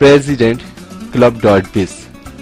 presidentclub.biz।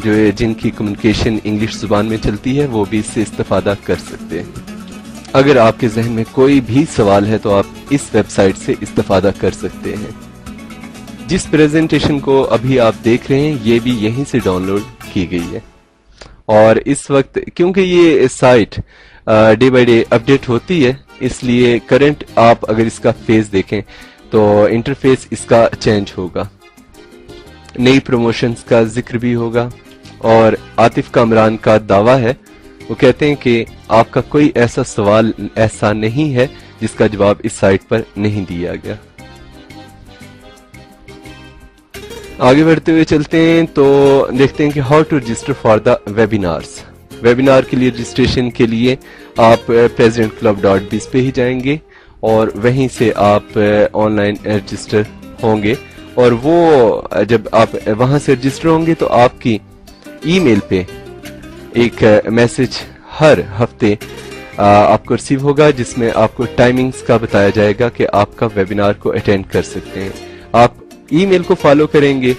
جن کی communication English زبان میں چلتی ہے وہ بھی اس سے استفادہ کر سکتے ہیں۔ اگر آپ کے ذہن میں کوئی بھی سوال ہے تو آپ اس ویب سائٹ سے استفادہ کر سکتے ہیں۔ جس پریزنٹیشن کو ابھی آپ دیکھ رہے ہیں یہ بھی یہیں سے ڈاؤن لوڈ کی گئی ہے، اور اس وقت کیونکہ یہ site day by day update ہوتی ہے اس لیے کرنٹ آپ اگر اس کا فیس دیکھیں تو انٹرفیس اس کا چینج ہوگا، نئی پروموشنز کا ذکر بھی ہوگا، اور عاطف کامران کا دعویٰ ہے، وہ کہتے ہیں کہ آپ کا کوئی ایسا سوال ایسا نہیں ہے جس کا جواب اس سائٹ پر نہیں دیا گیا۔ آگے بڑھتے ہوئے چلتے ہیں تو دیکھتے ہیں کہ how to register for the webinars. Webinar کے لیے رجسٹریشن کے لیے آپ presidentclub.biz پہ ہی جائیں گے اور وہیں سے آپ آن لائن رجسٹر ہوں گے، اور وہ جب آپ وہاں سے رجسٹر ہوں گے تو آپ کی ای میل پہ ایک میسج ہر ہفتے آپ کو ریسیو ہوگا جس میں آپ کو ٹائمنگز کا بتایا جائے گا کہ آپ کا ویبینار کو اٹینڈ کر سکتے ہیں۔ آپ ای میل کو فالو کریں گے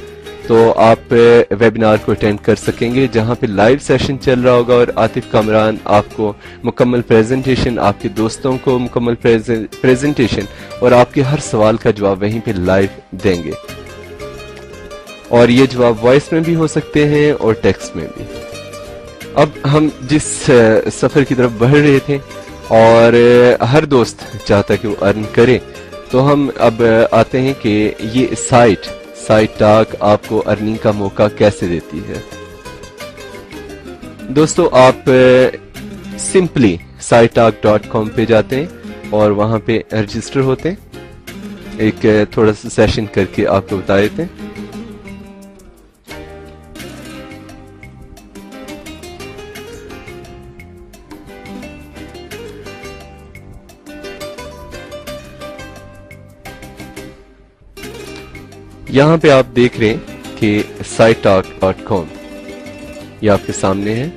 تو آپ ویبینار کو اٹینڈ کر سکیں گے جہاں پہ لائیو سیشن چل رہا ہوگا، اور عاطف کامران آپ کو مکمل پریزنٹیشن، آپ کے دوستوں کو مکمل پریزنٹیشن اور آپ کے ہر سوال کا جواب وہیں پہ لائیو دیں گے، اور یہ جواب وائس میں بھی ہو سکتے ہیں اور ٹیکسٹ میں بھی۔ اب ہم جس سفر کی طرف بڑھ رہے تھے اور ہر دوست چاہتا کہ وہ ارن کرے، تو ہم اب آتے ہیں کہ یہ سائٹ ٹاک آپ کو ارننگ کا موقع کیسے دیتی ہے۔ دوستو آپ سمپلی sitetalk.com پہ جاتے ہیں اور وہاں پہ رجسٹر ہوتے ہیں، ایک تھوڑا سا سیشن کر کے آپ کو بتا دیتے ہیں۔ یہاں پہ آپ دیکھ رہے ہیں کہ sitetalk.com یہ آپ کے سامنے ہے،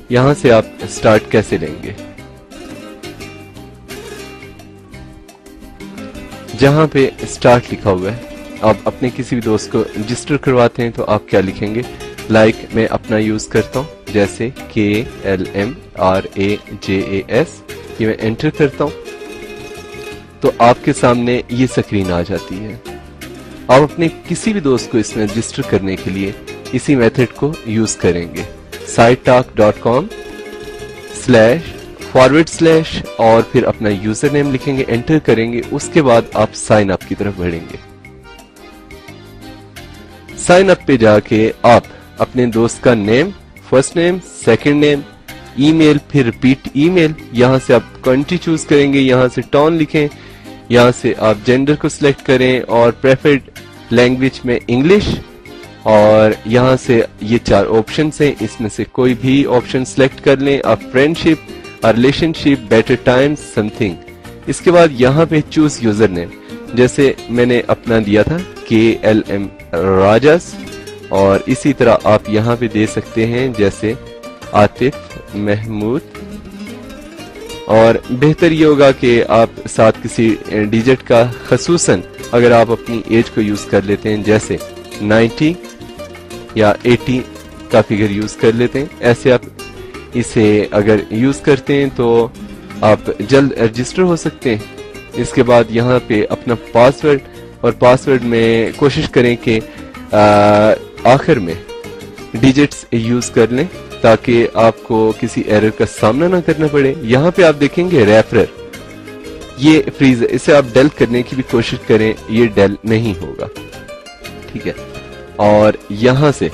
یہاں سے آپ سٹارٹ کیسے لیں گے۔ جہاں پہ سٹارٹ لکھا ہوا ہے آپ اپنے کسی بھی دوست کو رجسٹر کرواتے ہیں تو آپ کیا لکھیں گے، لائک میں اپنا یوز کرتا ہوں جیسے KLMRAJAS، یہ میں انٹر کرتا ہوں تو آپ کے سامنے یہ اسکرین آ جاتی ہے۔ آپ اپنے کسی بھی دوست کو اس میں رجسٹر کرنے کے لیے اسی میتھڈ کو یوز کریں گے، sitetalk.com/ اور پھر اپنا یوزر نیم لکھیں گے، انٹر کریں گے، اس کے بعد آپ سائن اپ کی طرف بڑھیں گے۔ سائن اپ پہ جا کے آپ اپنے دوست کا نیم، فرسٹ نیم، سیکنڈ نیم، ای میل، پھر ریپیٹ ای میل، یہاں سے آپ کنٹری چوز کریں گے، یہاں سے ٹون لکھیں، یہاں سے آپ جینڈر کو سلیکٹ کریں اور پریفرڈ لینگویج میں انگلش، اور یہاں سے یہ 4 آپشنز ہیں، اس میں سے کوئی بھی آپشن سلیکٹ کر لیں آپ، فرینڈشپ، ریلیشن شپ، بیٹر ٹائمز، سم تھنگ۔ اس کے بعد یہاں پہ چوز یوزر نیم، جیسے میں نے اپنا دیا تھا KLM راجس، اور اسی طرح آپ یہاں پہ دے سکتے ہیں جیسے عاطف محمود، اور بہتر یہ ہوگا کہ آپ ساتھ کسی ڈیجٹ کا، خصوصاً اگر آپ اپنی ایج کو یوز کر لیتے ہیں جیسے 90 یا 80 کا فگر یوز کر لیتے ہیں، ایسے آپ اسے اگر یوز کرتے ہیں تو آپ جلد رجسٹر ہو سکتے ہیں۔ اس کے بعد یہاں پہ اپنا پاسورڈ، اور پاسورڈ میں کوشش کریں کہ آخر میں ڈیجٹس یوز کر لیں تاکہ آپ کو کسی ایرر کا سامنا نہ کرنا پڑے۔ یہاں پہ آپ دیکھیں گے ریفرر، یہ فریز ہے، اسے آپ ڈیل کرنے کی بھی کوشش کریں، یہ ڈیل نہیں ہوگا، ٹھیک ہے۔ اور یہاں سے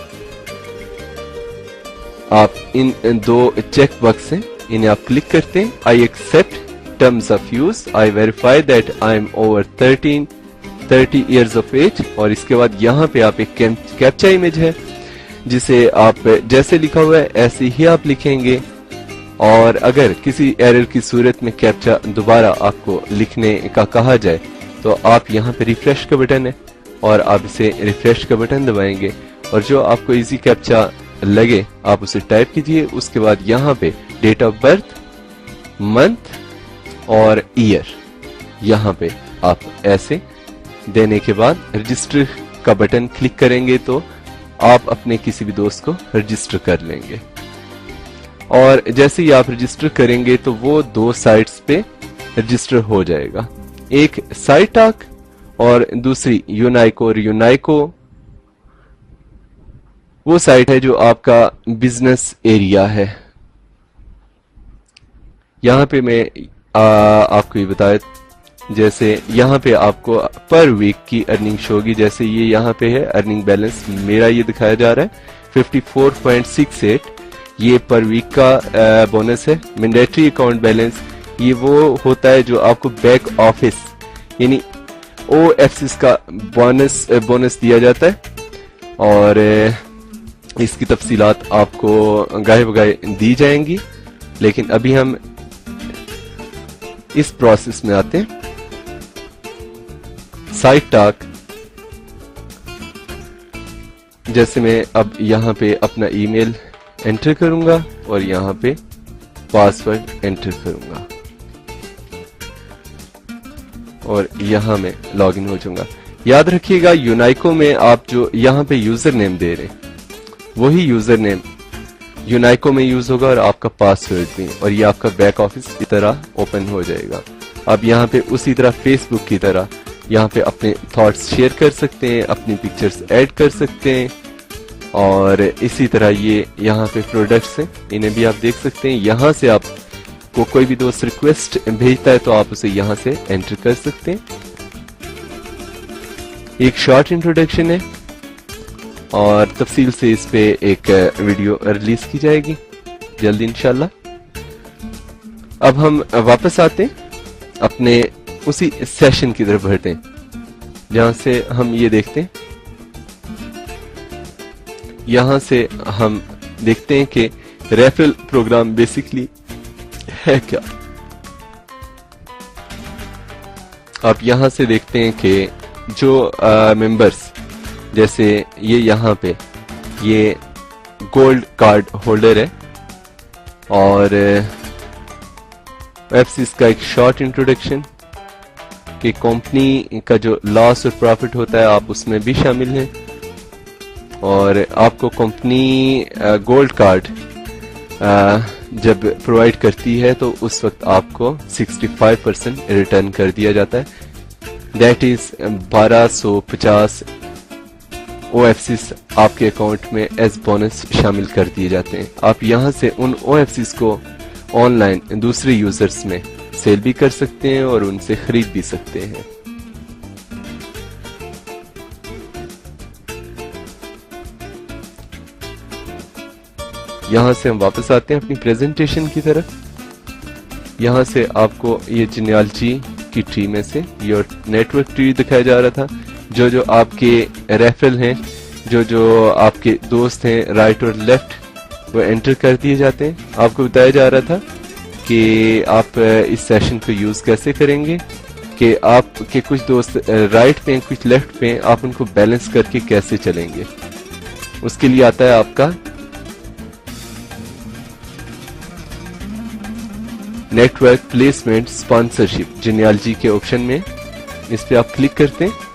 آپ ان 2 چیک باکس ہیں، انہیں آپ کلک کرتے ہیں، I accept terms of use, I verify that I am over 30 years of age، اور اس کے بعد یہاں پہ آپ ایک کیپچا امیج ہے جسے آپ جیسے لکھا ہوا ہے ایسے ہی آپ لکھیں گے، اور اگر کسی ایرر کی صورت میں کیپچا دوبارہ آپ کو لکھنے کا کہا جائے تو آپ یہاں پہ ریفریش کا بٹن ہے اور آپ اسے ریفریش کا بٹن دبائیں گے، اور جو آپ کو ایزی کیپچا لگے آپ اسے ٹائپ کیجئے۔ اس کے بعد یہاں پہ ڈیٹ آف برتھ، منتھ اور ایئر، یہاں پہ آپ ایسے دینے کے بعد رجسٹر کا بٹن کلک کریں گے تو آپ اپنے کسی بھی دوست کو رجسٹر کر لیں گے، اور جیسے ہی آپ رجسٹر کریں گے تو وہ 2 سائٹس پہ رجسٹر ہو جائے گا، ایک سائٹ ٹاک اور دوسری یونائکو۔ اور یونائکو وہ سائٹ ہے جو آپ کا بزنس ایریا ہے۔ یہاں پہ میں آپ کو یہ بتایا، جیسے یہاں پہ آپ کو پر ویک کی ارننگ شو ہوگی، جیسے یہ یہاں پہ ہے ارننگ بیلنس میرا یہ دکھایا جا رہا ہے 54.68، یہ پر ویک کا بونس ہے۔ مینڈیٹری اکاؤنٹ بیلنس یہ وہ ہوتا ہے جو آپ کو بیک آفس یعنی او ایف سی کا بونس دیا جاتا ہے، اور اس کی تفصیلات آپ کو گاہے بگاہے دی جائیں گی، لیکن ابھی ہم اس پروسیس میں آتے ہیں۔ سائٹ ٹاک، جیسے میں اب یہاں پہ اپنا ای میل انٹر کروں گا اور یہاں پہ پاسورڈ انٹر کروں گا اور یہاں میں لاگ ان ہو جاؤں گا۔ یاد رکھیے گا یونائکو میں آپ جو یہاں پہ یوزر نیم دے رہے ہیں وہی یوزر نیم یونائکو میں یوز ہوگا اور آپ کا پاسورڈ بھی، اور یہ آپ کا بیک آفس کی طرح اوپن ہو جائے گا۔ آپ یہاں پہ اسی طرح فیس بک کی طرح یہاں پہ اپنے تھاٹس شیئر کر سکتے ہیں، اپنی پکچرز ایڈ کر سکتے ہیں، اور اسی طرح یہ یہاں پہ پروڈکٹس ہیں، انہیں بھی آپ دیکھ سکتے ہیں۔ یہاں سے آپ کو کوئی بھی دوست ریکویسٹ بھیجتا ہے تو آپ اسے یہاں سے انٹر کر سکتے ہیں۔ ایک شارٹ انٹروڈکشن ہے اور تفصیل سے اس پہ ایک ویڈیو ریلیز کی جائے گی جلدی انشاءاللہ۔ اب ہم واپس آتے ہیں اپنے اسی سیشن کی طرف بڑھتے ہیں جہاں سے ہم یہ دیکھتے ہیں، یہاں سے ہم دیکھتے ہیں کہ ریفرل پروگرام بیسیکلی ہے کیا۔ آپ یہاں سے دیکھتے ہیں کہ جو ممبرز، جیسے یہ یہاں پہ یہ گولڈ کارڈ ہولڈر ہے، اور ایف سی کا ایک شارٹ انٹروڈکشن کہ کمپنی کا جو لاس اور پروفٹ ہوتا ہے آپ اس میں بھی شامل ہیں، اور آپ کو کمپنی گولڈ کارڈ جب پرووائڈ کرتی ہے تو اس وقت آپ کو 65% ریٹرن کر دیا جاتا ہے، دیٹ از 1250 او ایف سیز آپ کے اکاؤنٹ میں ایز بونس شامل کر دیے جاتے ہیں۔ آپ یہاں سے ان او ایف سیز کو آن لائن دوسرے یوزرز میں سیل بھی کر سکتے ہیں اور ان سے خرید بھی سکتے ہیں۔ یہاں سے ہم واپس آتے ہیں اپنی پریزنٹیشن کی طرف۔ یہاں سے آپ کو یہ جینیالوجی کی ٹری میں سے یہ نیٹ ورک ٹری دکھایا جا رہا تھا، جو جو آپ کے ریفرل ہیں، جو جو آپ کے دوست ہیں رائٹ اور لیفٹ، وہ انٹر کر دیے جاتے ہیں۔ آپ کو بتایا جا رہا تھا کہ آپ اس سیشن کو یوز کیسے کریں گے، کہ آپ کے کچھ دوست رائٹ پہ ہیں کچھ لیفٹ پہ ہیں، آپ ان کو بیلنس کر کے کیسے چلیں گے۔ اس کے لیے آتا ہے آپ کا network placement sponsorship genealogy کے آپشن میں، اس پہ آپ کلک کرتے ہیں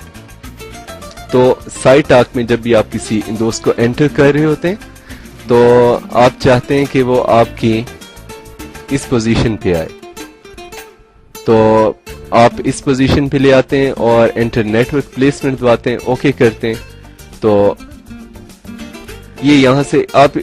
تو سائٹ ٹاک میں جب بھی آپ کسی دوست کو انٹر کر رہے ہوتے ہیں تو آپ چاہتے ہیں کہ وہ آپ کی اس پوزیشن پہ آئے، تو آپ اس پوزیشن پہ لے آتے ہیں اور انٹر نیٹ ورک پلیسمنٹ دباتے ہیں، اوکے کرتے ہیں، تو یہ یہاں سے آپ